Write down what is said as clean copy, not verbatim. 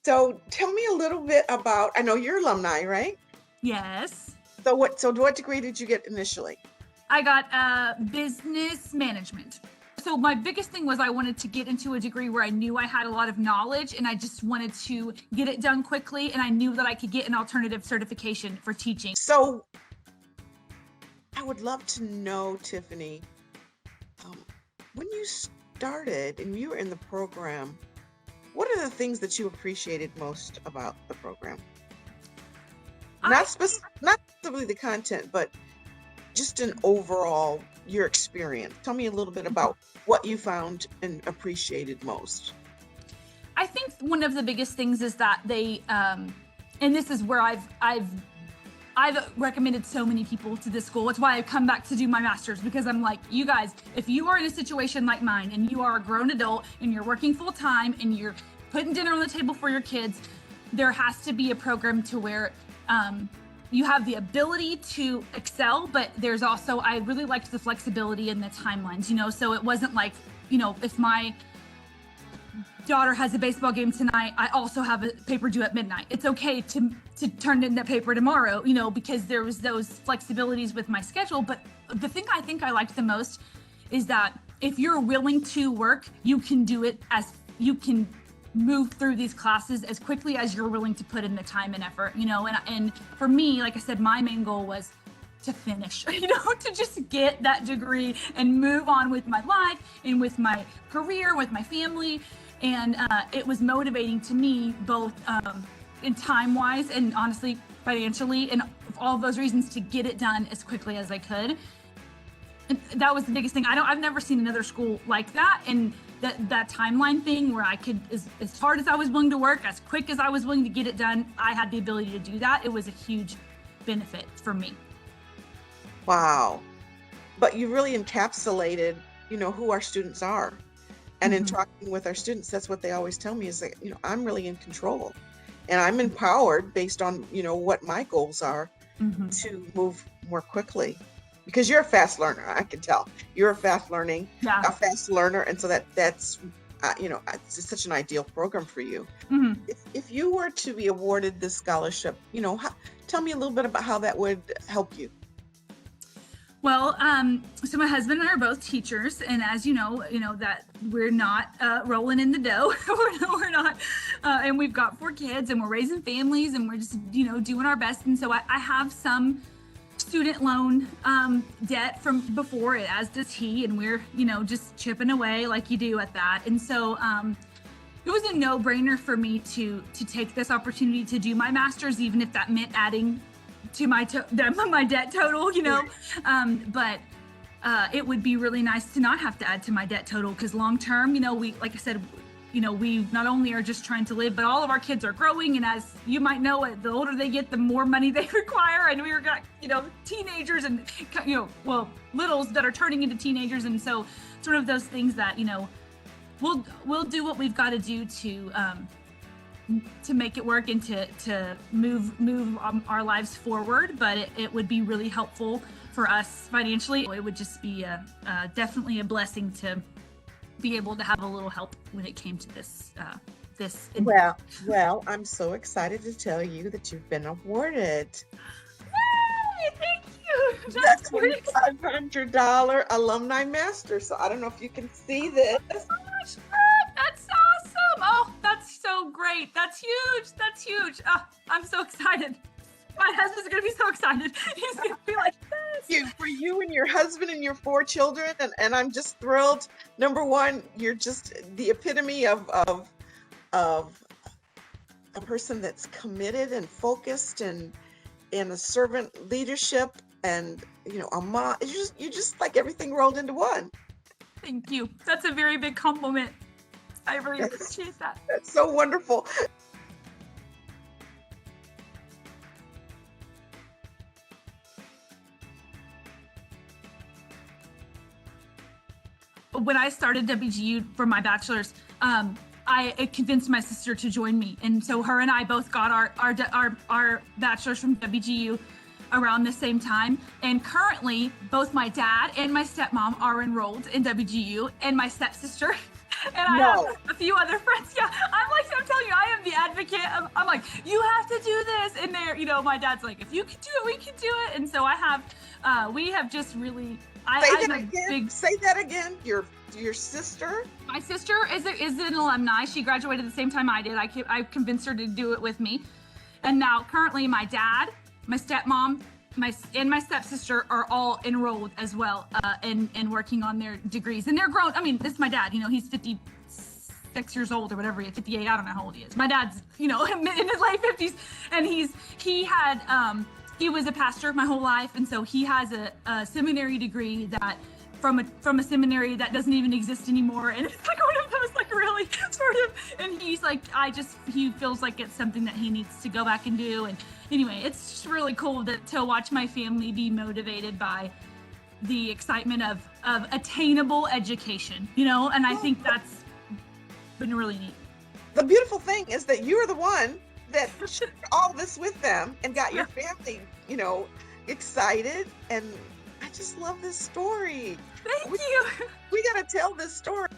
So tell me a little bit about, I know you're alumni, right? Yes. So what degree did you get initially? I got business management. So my biggest thing was I wanted to get into a degree where I knew I had a lot of knowledge and I just wanted to get it done quickly, and I knew that I could get an alternative certification for teaching. So I would love to know, Tiffany, um, when you started and you were in the program, what are the things that you appreciated most about the program? I Not specifically the content, but just an overall your experience. Tell me a little bit about what you found and appreciated most. I think one of the biggest things is that they and this is where I've recommended so many people to this school. It's why I've come back to do my master's, because I'm like, you guys, if you are in a situation like mine and you are a grown adult and you're working full time and you're putting dinner on the table for your kids, there has to be a program to where you have the ability to excel, but there's also, I really liked the flexibility in the timelines, so it wasn't like, if my daughter has a baseball game tonight, I also have a paper due at midnight. It's okay to turn in that paper tomorrow, because there was those flexibilities with my schedule. But the thing I think I liked the most is that if you're willing to work, you can do it, as you can move through these classes as quickly as you're willing to put in the time and effort, and for me, like I said, my main goal was to finish, to just get that degree and move on with my life and with my career, with my family. And it was motivating to me, both in time-wise and honestly financially, and all of those reasons, to get it done as quickly as I could. And that was the biggest thing. I've never seen another school like that, and that timeline thing where I could, as hard as I was willing to work, as quick as I was willing to get it done, I had the ability to do that. It was a huge benefit for me. Wow. But you really encapsulated, who our students are. And in talking with our students, that's what they always tell me is that, I'm really in control and I'm empowered based on, what my goals are to move more quickly. Because you're a fast learner, I can tell. You're a fast learner. And so that's, it's such an ideal program for you. If you were to be awarded this scholarship, tell me a little bit about how that would help you. Well, so my husband and I are both teachers, and as you know that we're not rolling in the dough. we're not, and we've got 4 kids, and we're raising families, and we're just doing our best. And so I have some student loan debt from before, as does he, and we're just chipping away like you do at that. And so it was a no-brainer for me to take this opportunity to do my master's, even if that meant adding to my debt total, but it would be really nice to not have to add to my debt total, because long term, we, like I said, we not only are just trying to live, but all of our kids are growing, and as you might know, the older they get, the more money they require, and we've got teenagers and littles that are turning into teenagers, and so it's one of those things that we'll do what we've got to do to make it work and to move our lives forward. But it would be really helpful for us financially. It would just be definitely a blessing to be able to have a little help when it came to this. Well, I'm so excited to tell you that you've been awarded. Yay! Thank you. That's $2,500 alumni master. So I don't know if you can see this. That's awesome. Oh, that's so great. That's huge. That's huge. Oh, I'm so excited. My husband's going to be so excited. He's going to be like, this. For you and your husband and your 4 children. And I'm just thrilled. Number one, you're just the epitome of a person that's committed and focused and in a servant leadership, and a mom. You just like everything rolled into one. Thank you. That's a very big compliment. I really appreciate that. That's so wonderful. When I started WGU for my bachelor's, I convinced my sister to join me, and so her and I both got our bachelor's from WGU around the same time. And currently, both my dad and my stepmom are enrolled in and my stepsister. And I have a few other friends. Yeah, I'm telling you, I am the advocate can't. I'm like, you have to do this. And they're, you know, my dad's like, if you can do it, we can do it. And so we have just really, Say that again. Your sister? My sister is an alumni. She graduated the same time I did. I convinced her to do it with me. And now currently my dad, my stepmom, and my stepsister are all enrolled as well, and working on their degrees. And they're grown. I mean, this is my dad, you know, he's 56 years old or whatever, 58, I don't know how old he is. My dad's, you know, in his late 50s, and he was a pastor my whole life, and so he has a seminary degree that from a seminary that doesn't even exist anymore, and it's like one of those like really sort of, and he's like, he feels like it's something that he needs to go back and do. And anyway, it's just really cool to watch my family be motivated by the excitement of attainable education, you know, and I think that's been really neat. The beautiful thing is that you're the one that shared all this with them and got your family, you know, excited. And I just love this story. Thank you. We got to tell this story.